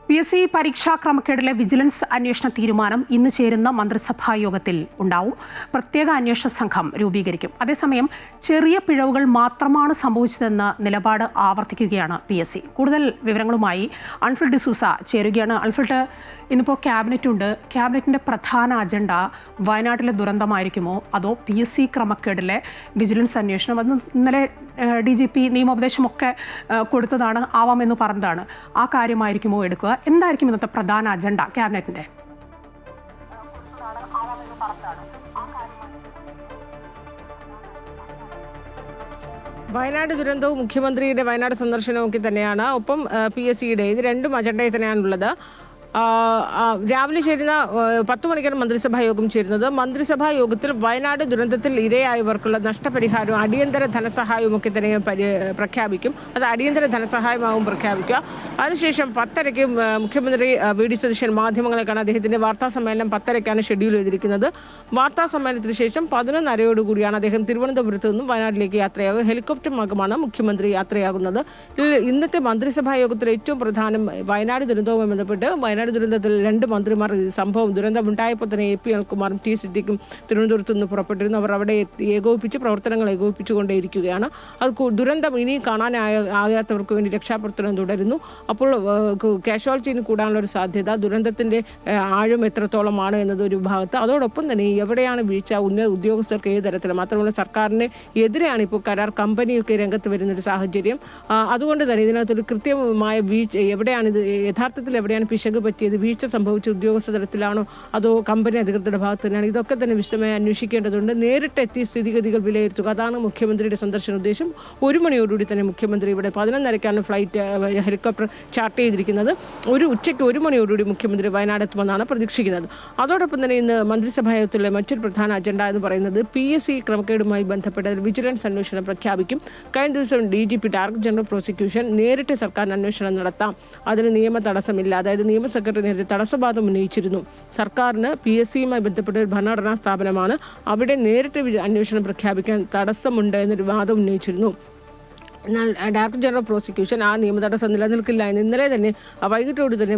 PSC പരീക്ഷാ ക്രമക്കേടിലെ vigilance അന്വേഷണ തീരുമാനം ഇന്ന് ചേരുന്ന മന്ത്രിസഭാ യോഗത്തിൽ ഉണ്ടാവും. പ്രത്യേക അന്വേഷണ സംഘം രൂപീകരിക്കും. അതേസമയം ചെറിയ പിഴവുകൾ മാത്രമാണ് സംഭവിച്ചതെന്ന നിലപാട് ആവർത്തിക്കുകയാണ് PSC. കൂടുതൽ വിവരങ്ങളുമായി അൺഫിൽഡ് ഡിസൂസ ചേരുകയാണ്. അൺഫിൽഡ്, ഇന്നിപ്പോൾ ക്യാബിനറ്റുണ്ട്. ക്യാബിനറ്റിൻ്റെ പ്രധാന അജണ്ട വയനാട്ടിലെ ദുരന്തമായിരിക്കുമോ അതോ PSC ക്രമക്കേടിലെ വിജിലൻസ് അന്വേഷണം? അത് ഇന്നലെ DGP നിയമോപദേശമൊക്കെ കൊടുത്തതാണ്, ആവാമെന്ന് പറഞ്ഞതാണ്. ആ കാര്യമായിരിക്കുമോ എടുക്കുക? എന്തായിരിക്കും ഇന്നത്തെ പ്രധാന അജണ്ട ക്യാബിനറ്റിന്റെ? വയനാട് ദുരന്തവും മുഖ്യമന്ത്രിയുടെ വയനാട് സന്ദർശനവും ഒക്കെ തന്നെയാണ്. ഒപ്പം PSCയുടെ ഇത് രണ്ടും അജണ്ടയിൽ തന്നെയാണുള്ളത്. രാവിലെ ചേരുന്ന 10 മണിക്കാണ് മന്ത്രിസഭാ യോഗം ചേരുന്നത്. മന്ത്രിസഭാ യോഗത്തിൽ വയനാട് ദുരന്തത്തിൽ ഇരയായവർക്കുള്ള നഷ്ടപരിഹാരവും അടിയന്തര ധനസഹായവും ഒക്കെ തന്നെ പ്രഖ്യാപിക്കും. അത് അടിയന്തര ധനസഹായമാവും പ്രഖ്യാപിക്കുക. അതിനുശേഷം 10:30 മുഖ്യമന്ത്രി VD സതീശൻ മാധ്യമങ്ങളെ കാണാൻ അദ്ദേഹത്തിന്റെ വാർത്താ സമ്മേളനം 10:30 ഷെഡ്യൂൾ ചെയ്തിരിക്കുന്നത്. വാർത്താ സമ്മേളനത്തിന് ശേഷം 11:30 അദ്ദേഹം തിരുവനന്തപുരത്ത് നിന്നും വയനാട്ടിലേക്ക് യാത്രയാകും. ഹെലികോപ്റ്റർ മാർഗമാണ് മുഖ്യമന്ത്രി യാത്രയാകുന്നത്. ഇന്നത്തെ മന്ത്രിസഭാ യോഗത്തിൽ ഏറ്റവും പ്രധാനം വയനാട് ദുരന്തവുമായി ബന്ധപ്പെട്ട് വയനാട് ദുരന്തത്തിൽ 2 മന്ത്രിമാർ സംഭവം ദുരന്തമുണ്ടായപ്പോൾ തന്നെ AP അനിൽകുമാറും T സിദ്ദിഖും തിരുവനന്തപുരത്ത് നിന്ന് പുറപ്പെട്ടിരുന്നു. അവർ അവിടെ പ്രവർത്തനങ്ങൾ ഏകോപിപ്പിച്ചുകൊണ്ടേയിരിക്കുകയാണ്. അത് ദുരന്തം ഇനി കാണാനാകാത്തവർക്ക് വേണ്ടി രക്ഷാപ്രവർത്തനം തുടരുന്നു. അപ്പോൾ കാഷ്വാലിറ്റിന് കൂടാനുള്ള ഒരു സാധ്യത, ദുരന്തത്തിന്റെ ആഴം എത്രത്തോളമാണ് എന്നത് ഒരു ഭാഗത്ത്. അതോടൊപ്പം തന്നെ എവിടെയാണ് വീഴ്ച, ഉദ്യോഗസ്ഥർക്ക് ഏത് തരത്തിലും, മാത്രമല്ല സർക്കാരിന് എതിരെയാണ് ഇപ്പോൾ കരാർ കമ്പനിയൊക്കെ രംഗത്ത് വരുന്നൊരു സാഹചര്യം. അതുകൊണ്ട് തന്നെ ഇതിനകത്തൊരു കൃത്യമായ വീഴ്ച എവിടെയാണ്, യഥാർത്ഥത്തിൽ എവിടെയാണ് പിശക് പറ്റിയത്, വീഴ്ച സംഭവിച്ച ഉദ്യോഗസ്ഥ തലത്തിലാണോ അതോ കമ്പനി അധികൃതരുടെ ഭാഗത്ത് തന്നെയാണ്, ഇതൊക്കെ തന്നെ വിശദമായി അന്വേഷിക്കേണ്ടതുണ്ട്. നേരിട്ടെത്തി സ്ഥിതിഗതികൾ വിലയിരുത്തുക, അതാണ് മുഖ്യമന്ത്രിയുടെ സന്ദർശന ഉദ്ദേശം. 1 മണിയോടുകൂടി തന്നെ മുഖ്യമന്ത്രി ഇവിടെ 11:30 ഫ്ലൈറ്റ് ഹെലികോപ്റ്റർ ചാർട്ട് ചെയ്തിരിക്കുന്നത്. ഉച്ചയ്ക്ക് 1 മണിയോടുകൂടി മുഖ്യമന്ത്രി വയനാട് എത്തുമെന്നാണ് പ്രതീക്ഷിക്കുന്നത്. അതോടൊപ്പം തന്നെ ഇന്ന് മന്ത്രിസഭാ യോഗത്തിലെ മറ്റൊരു പ്രധാന അജണ്ട എന്ന് പറയുന്നത് PSC ക്രമക്കേടുമായി ബന്ധപ്പെട്ട വിജിലൻസ് അന്വേഷണം പ്രഖ്യാപിക്കും. കഴിഞ്ഞ ദിവസം DGP ഡയറക്ടർ ജനറൽ പ്രോസിക്യൂഷൻ നേരിട്ട് സർക്കാരിന് അന്വേഷണം നടത്താം, അതിന് നിയമ തടസ്സമില്ല, അതായത് നിയമ സെക്രട്ടറി നേരിട്ട് തടസ്സവാദം ഉന്നയിച്ചിരുന്നു. സർക്കാരിന് PSCയുമായി ബന്ധപ്പെട്ട ഒരു ഭരണഘടനാ സ്ഥാപനമാണ്, അവിടെ നേരിട്ട് അന്വേഷണം പ്രഖ്യാപിക്കാൻ തടസ്സമുണ്ട് എന്നൊരു വാദം ഉന്നയിച്ചിരുന്നു. എന്നാൽ ഡയറക്ടർ ജനറൽ പ്രോസിക്യൂഷൻ ആ നിയമതടസ്സം നിലനിൽക്കില്ല എന്ന് ഇന്നലെ തന്നെ വൈകിട്ടോട് തന്നെ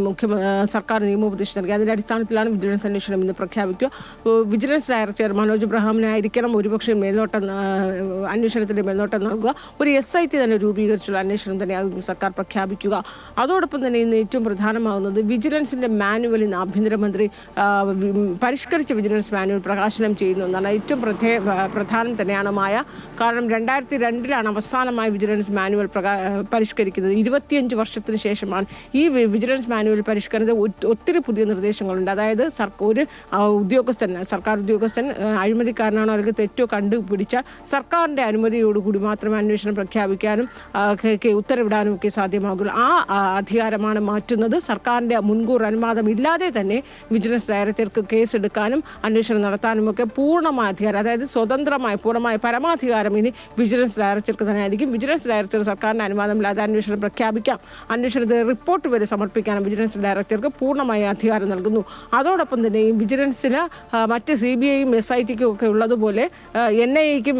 സർക്കാർ നിയമോപദേശം നൽകി. അതിന്റെ അടിസ്ഥാനത്തിലാണ് വിജിലൻസ് അന്വേഷണം ഇന്ന് പ്രഖ്യാപിക്കുക. വിജിലൻസ് ഡയറക്ടർ മനോജ് എബ്രഹാമിനായിരിക്കണം ഒരുപക്ഷെ അന്വേഷണത്തിന്റെ മേൽനോട്ടം നൽകുക. ഒരു SIT തന്നെ രൂപീകരിച്ചുള്ള അന്വേഷണം തന്നെയാകും സർക്കാർ പ്രഖ്യാപിക്കുക. അതോടൊപ്പം തന്നെ ഇന്ന് ഏറ്റവും പ്രധാനമാകുന്നത് വിജിലൻസിന്റെ മാനുവൽ ഇന്ന് ആഭ്യന്തരമന്ത്രി പരിഷ്കരിച്ച വിജിലൻസ് മാനുവൽ പ്രകാശനം ചെയ്യുന്നു എന്നാണ്. ഏറ്റവും പ്രധാനം തന്നെയാണ് മായ. കാരണം 2002 അവസാനമായി വിജിലൻസ് മാനുവൽ പരിഷ്കരിക്കുന്നത്. 25 വർഷത്തിന് ശേഷമാണ് ഈ വിജിലൻസ് മാനുവൽ പരിഷ്കരണത്തിൽ ഒത്തിരി പുതിയ നിർദ്ദേശങ്ങളുണ്ട്. അതായത് ഒരു സർക്കാർ ഉദ്യോഗസ്ഥൻ അഴിമതിക്കാരനാണോ അല്ലെങ്കിൽ തെറ്റോ കണ്ടുപിടിച്ചാൽ സർക്കാരിന്റെ അനുമതിയോടുകൂടി മാത്രമേ അന്വേഷണം പ്രഖ്യാപിക്കാനും ഉത്തരവിടാനും ഒക്കെ സാധ്യമാകുള്ളൂ. ആ അധികാരമാണ് മാറ്റുന്നത്. സർക്കാരിന്റെ മുൻകൂർ അനുവാദം ഇല്ലാതെ തന്നെ വിജിലൻസ് ഡയറക്ടർക്ക് കേസെടുക്കാനും അന്വേഷണം നടത്താനും ഒക്കെ പൂർണ്ണമായ അധികാരം, അതായത് സ്വതന്ത്രമായ പൂർണ്ണമായ പരമാധികാരം ഇനി വിജിലൻസ് ഡയറക്ടർക്ക് തന്നെ ആയിരിക്കും. വിജിലൻസ് ഡയറക്ടർ സർക്കാരിന്റെ അനുവാദമില്ലാതെ അന്വേഷണം പ്രഖ്യാപിക്കാം, അന്വേഷണത്തിന് റിപ്പോർട്ട് വരെ സമർപ്പിക്കാനും വിജിലൻസ് ഡയറക്ടർക്ക് പൂർണ്ണമായ അധികാരം നൽകുന്നു. അതോടൊപ്പം തന്നെ ഈ വിജിലൻസിന് മറ്റ് CBIയും SITക്കും ഒക്കെ ഉള്ളതുപോലെ NIAക്കും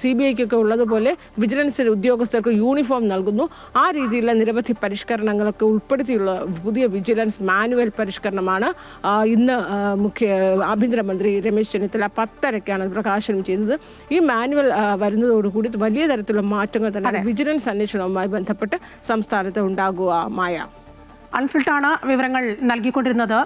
CBIക്കും ഒക്കെ ഉള്ളതുപോലെ വിജിലൻസ് ഉദ്യോഗസ്ഥർക്ക് യൂണിഫോം നൽകുന്നു. ആ രീതിയിലുള്ള നിരവധി പരിഷ്കരണങ്ങളൊക്കെ ഉൾപ്പെടുത്തിയുള്ള പുതിയ വിജിലൻസ് മാനുവൽ പരിഷ്കരണമാണ് ഇന്ന് ആഭ്യന്തരമന്ത്രി രമേശ് ചെന്നിത്തല 10:30 പ്രകാശനം ചെയ്തത്. ഈ മാനുവൽ വരുന്നതോടുകൂടി വലിയ തരത്തിലുള്ള മാറ്റങ്ങൾ തന്നെ വിജിലൻസ് അന്വേഷണവുമായി ബന്ധപ്പെട്ട് സംസ്ഥാനത്ത് ഉണ്ടാകുക. മായ, അൺഫിൽട്ടാണ് വിവരങ്ങൾ നൽകിക്കൊണ്ടിരുന്നത്.